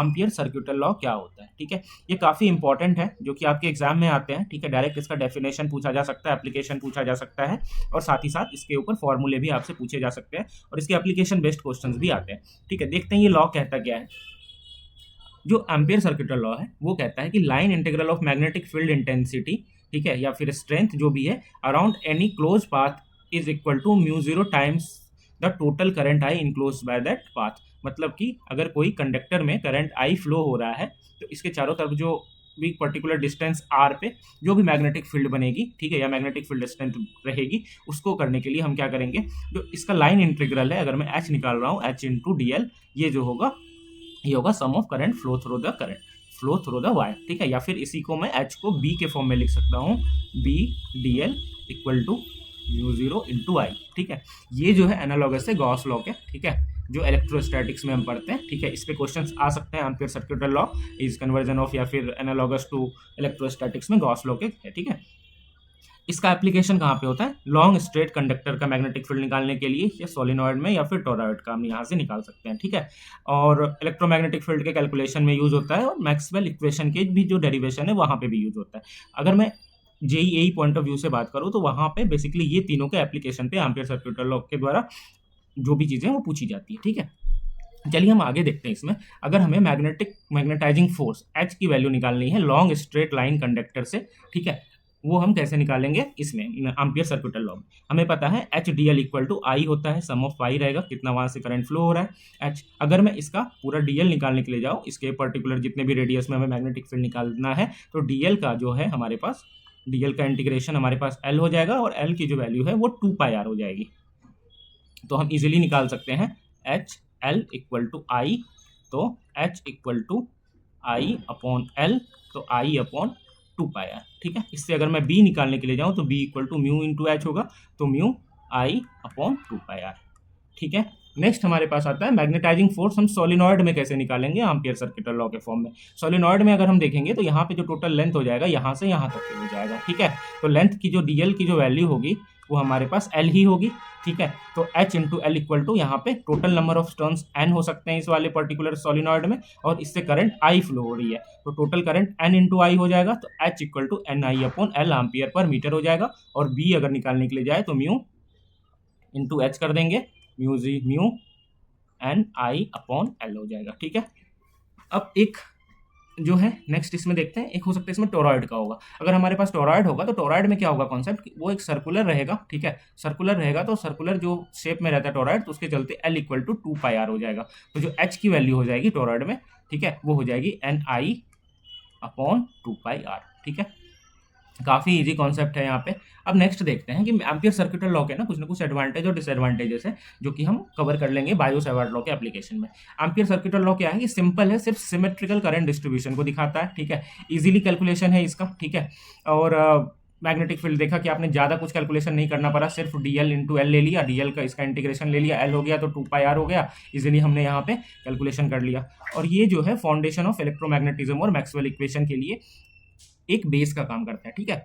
Ampere circuital law क्या होता है, ठीक है। ये काफ़ी इंपॉर्टेंट है, जो कि आपके एग्जाम में आते हैं, ठीक है। डायरेक्ट इसका डेफिनेशन पूछा जा सकता है, एप्लीकेशन पूछा जा सकता है, और साथ ही साथ इसके ऊपर फॉर्मूले भी आपसे पूछे जा सकते हैं, और इसके एप्लीकेशन बेस्ड क्वेश्चंस भी आते हैं, ठीक है। देखते हैं ये लॉ कहता क्या है। जो एम्पियर सर्किटल लॉ है वो कहता है कि line integral of magnetic field intensity, ठीक है, या फिर स्ट्रेंथ जो भी है, around any close path is equal to mu zero times the total current I enclose by that path. मतलब कि अगर कोई कंडक्टर में करंट आई फ्लो हो रहा है तो इसके चारों तरफ जो भी पर्टिकुलर डिस्टेंस आर पे जो भी मैग्नेटिक फील्ड बनेगी, ठीक है, या मैग्नेटिक फील्ड स्ट्रेंथ रहेगी, उसको करने के लिए हम क्या करेंगे, जो इसका लाइन इंटीग्रल है, अगर मैं एच निकाल रहा हूँ, एच इंटू डी एल, ये जो होगा ये होगा sum of current flow through the wire, ठीक है। या फिर इसी को मैं एच को बी के फॉर्म में लिख सकता हूँ, B D L equal to mu zero into I, ठीक है। ये जो है एनालॉगस है गॉस लॉ के, ठीक है, जो इलेक्ट्रोस्टैटिक्स में हम पढ़ते हैं, ठीक है। इस पे क्वेश्चंस आ सकते हैं। Ampere circuital law is conversion of, या फिर एनालॉगस टू इलेक्ट्रोस्टैटिक्स में गॉस लॉ के है, ठीक है। इसका एप्लीकेशन कहाँ पे होता है, लॉन्ग स्ट्रेट कंडक्टर का मैग्नेटिक फील्ड निकालने के लिए, या सोलिनॉइड में या फिर टोरॉइड का हम यहाँ से निकाल सकते हैं, ठीक है। और इलेक्ट्रोमैग्नेटिक फील्ड के कैलकुलेशन में यूज होता है, और मैक्सवेल इक्वेशन के भी जो डेरिवेशन है वहाँ पे भी यूज होता है। अगर मैं जेईई पॉइंट ऑफ व्यू से बात करूँ तो वहाँ पे बेसिकली ये तीनों के एप्लीकेशन पे एम्पियर सर्किटल लॉ के द्वारा जो भी चीज़ें वो पूछी जाती है, ठीक है। चलिए हम आगे देखते हैं। इसमें अगर हमें मैग्नेटाइजिंग फोर्स एच की वैल्यू निकालनी है लॉन्ग स्ट्रेट लाइन कंडक्टर से, ठीक है, वो हम कैसे निकालेंगे, इसमें एम्पियर सर्किटल लॉ में हमें पता है H D L equal to I होता है, सम ऑफ आई रहेगा, कितना वहां से करंट फ्लो हो रहा है एच। अगर मैं इसका पूरा डी एल निकालने के लिए जाऊँ, इसके पर्टिकुलर जितने भी रेडियस में हमें मैग्नेटिक फील्ड निकालना है, तो डी एल का जो है हमारे पास, डी एल का इंटीग्रेशन हमारे पास एल हो जाएगा, और एल की जो वैल्यू है वो 2 पाई आर हो जाएगी। तो हम इजीली निकाल सकते हैं H L equal to I, तो H equal to I upon L, तो आई अपॉन 2 पाई आर, ठीक है। इससे अगर मैं बी निकालने के लिए जाऊं तो B equal to mu into H होगा, तो mu I upon 2 pi R, ठीक है। नेक्स्ट हमारे पास आता है मैग्नेटाइजिंग फोर्स हम सोलिनॉइड में कैसे निकालेंगे, एम्पियर सर्किटल लॉ के फॉर्म में। सोलिनॉइड में अगर हम देखेंगे तो यहाँ पे जो टोटल लेंथ हो जाएगा यहाँ से यहाँ तक हो जाएगा, ठीक है। तो लेंथ की जो डीएल की जो वैल्यू होगी वो हमारे पास एल ही होगी, ठीक है। तो H into L equal to यहाँ पे total number of turns N हो सकते हैं इस वाले पर्टिकुलर सोलिनॉइड में, और इससे करंट आई फ्लो हो रही है, तो total current N into I हो जाएगा, तो H equal to N I upon L ampere per metre हो जाएगा। और बी अगर निकालने के लिए जाए तो म्यू इंटू एच कर देंगे, mu N I upon L हो जाएगा, ठीक है। अब एक जो है नेक्स्ट इसमें देखते हैं, एक हो सकता है इसमें टोरॉइड का होगा। अगर हमारे पास टोरॉइड होगा तो टोरॉइड में क्या होगा कॉन्सेप्ट, वो एक सर्कुलर रहेगा, ठीक है। सर्कुलर रहेगा तो सर्कुलर जो शेप में रहता है टोरॉइड, तो उसके चलते L equal to 2 pi R हो जाएगा। तो जो एच की वैल्यू हो जाएगी टोरॉइड में, ठीक है, वो हो जाएगी N I upon 2 pi R, ठीक है। काफ़ी इजी कॉन्सेप्ट है यहाँ पे। अब नेक्स्ट देखते हैं कि एम्पियर सर्किटल लॉ के ना कुछ एडवांटेज और डिसएडवांटेजेस है, जो कि हम कवर कर लेंगे बायो-सेवर्ट लॉ के एप्लीकेशन में। एम्पियर सर्किटल लॉ क्या है कि सिंपल है, सिर्फ सिमेट्रिकल करंट डिस्ट्रीब्यूशन को दिखाता है, ठीक है। इजीली कैलकुलेशन है इसका, ठीक है। और मैग्नेटिक फील्ड देखा कि आपने ज़्यादा कुछ कैलकुलेशन नहीं करना पड़ा, सिर्फ डी एल इंटू एल ले लिया, डी एल का इसका इंटीग्रेशन ले लिया, एल हो गया तो 2 पाई आर हो गया, इजीली हमने यहाँ पे कैलकुलेशन कर लिया। और ये जो है फाउंडेशन ऑफ इलेक्ट्रोमैग्नेटिज्म और मैक्सवेल इक्वेशन के लिए एक बेस का काम करता है, ठीक है।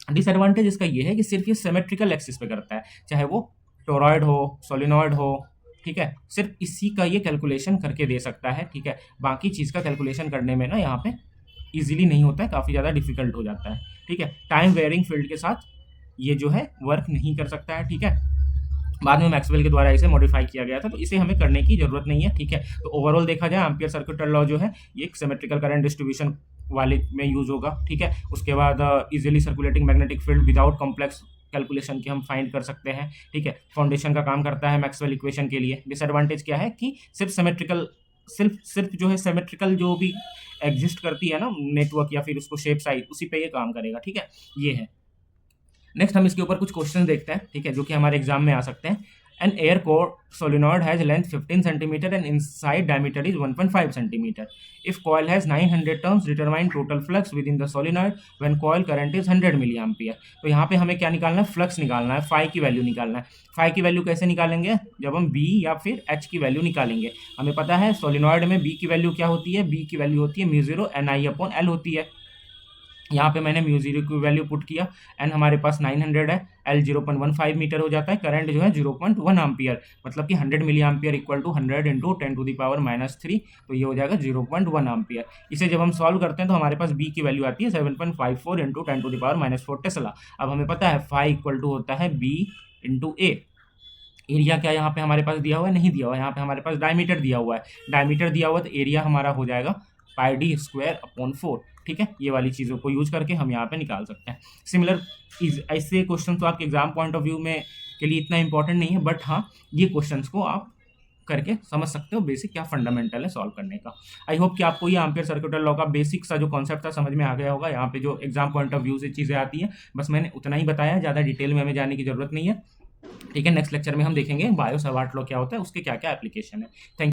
डिसएडवांटेज इसका ये है कि सिर्फ ये सिमेट्रिकल एक्सिस पे करता है, चाहे वो टोरॉइड हो, सोलिनॉइड हो, ठीक है, सिर्फ इसी का ये कैलकुलेशन करके दे सकता है, ठीक है। बाकी चीज़ का कैलकुलेशन करने में ना यहाँ पे इजीली नहीं होता है, काफ़ी ज़्यादा डिफिकल्ट हो जाता है, ठीक है। टाइम वेयरिंग फील्ड के साथ ये जो है वर्क नहीं कर सकता है, ठीक है। बाद में मैक्सवेल के द्वारा इसे मॉडिफाई किया गया था, तो इसे हमें करने की जरूरत नहीं है, ठीक है। तो ओवरऑल देखा जाए एम्पियर सर्किटल लॉ जो है ये एक सिमेट्रिकल करंट डिस्ट्रीब्यूशन वाले में यूज होगा, ठीक है। उसके बाद easily circulating magnetic field without complex calculation के हम फाइंड कर सकते हैं, ठीक है। फाउंडेशन का काम करता है मैक्सवेल इक्वेशन के लिए। डिसएडवांटेज क्या है कि सिर्फ जो है सिमेट्रिकल जो भी एग्जिस्ट करती है ना नेटवर्क या फिर उसको शेप साइज, उसी पे ये काम करेगा, ठीक है। ये है। नेक्स्ट हम इसके ऊपर कुछ क्वेश्चन देखते हैं, ठीक है, जो कि हमारे एग्जाम में आ सकते हैं। An air core solenoid has length 15 centimetre and inside diameter is 1.5 centimetre. If coil has 900 turns determine total flux within the solenoid when coil current is 100 milliampere. तो यहाँ पे हमें क्या निकालना है, फ्लक्स निकालना है, फाई की वैल्यू निकालना है। फाई की वैल्यू कैसे निकालेंगे, जब हम बी या फिर एच की वैल्यू निकालेंगे। हमें पता है सोलिनॉइड में बी की वैल्यू क्या होती है, बी की वैल्यू होती है mu zero N I upon L होती है, यहाँ पे मैंने म्यू जीरो की वैल्यू पुट किया, एन हमारे पास 900 है, एल 0.15 मीटर हो जाता है, करंट जो है 0.1 एम्पियर, मतलब कि 100 milliampere equal to 100 into 10⁻³ तो ये हो जाएगा 0.1 एम्पियर। इसे जब हम सॉल्व करते हैं तो हमारे पास बी की वैल्यू आती है 7.54 इंटू 10⁻⁴ टेस्ला। अब हमें पता है फाई इक्वल टू होता है बी इंटू ए। एरिया क्या यहाँ पे हमारे पास दिया हुआ है, नहीं दिया हुआ है, यहाँ पे हमारे पास डायमीटर दिया हुआ है, डायमीटर दिया हुआ है तो एरिया हमारा हो जाएगा πd² 4। ठीक है, ये वाली चीज़ों को यूज करके हम यहाँ पे निकाल सकते हैं। सिमिलर ऐसे क्वेश्चन तो आपके एग्जाम पॉइंट ऑफ व्यू में के लिए इतना इंपॉर्टेंट नहीं है, बट हाँ ये क्वेश्चंस को आप करके समझ सकते हो बेसिक क्या फंडामेंटल है सॉल्व करने का। आई होप कि आपको ये एम्पियर सर्कुलर लॉ का बेसिक सा जो कॉन्सेप्ट था समझ में आ गया होगा। यहाँ पे जो एग्जाम पॉइंट ऑफ व्यू से चीज़ें आती हैं बस मैंने उतना ही बताया, ज़्यादा डिटेल में हमें जाने की जरूरत नहीं है। ठीक है, नेक्स्ट लेक्चर में हम देखेंगे बायो सवार्ट लॉ क्या होता है, उसके क्या क्या एप्लीकेशन है। थैंक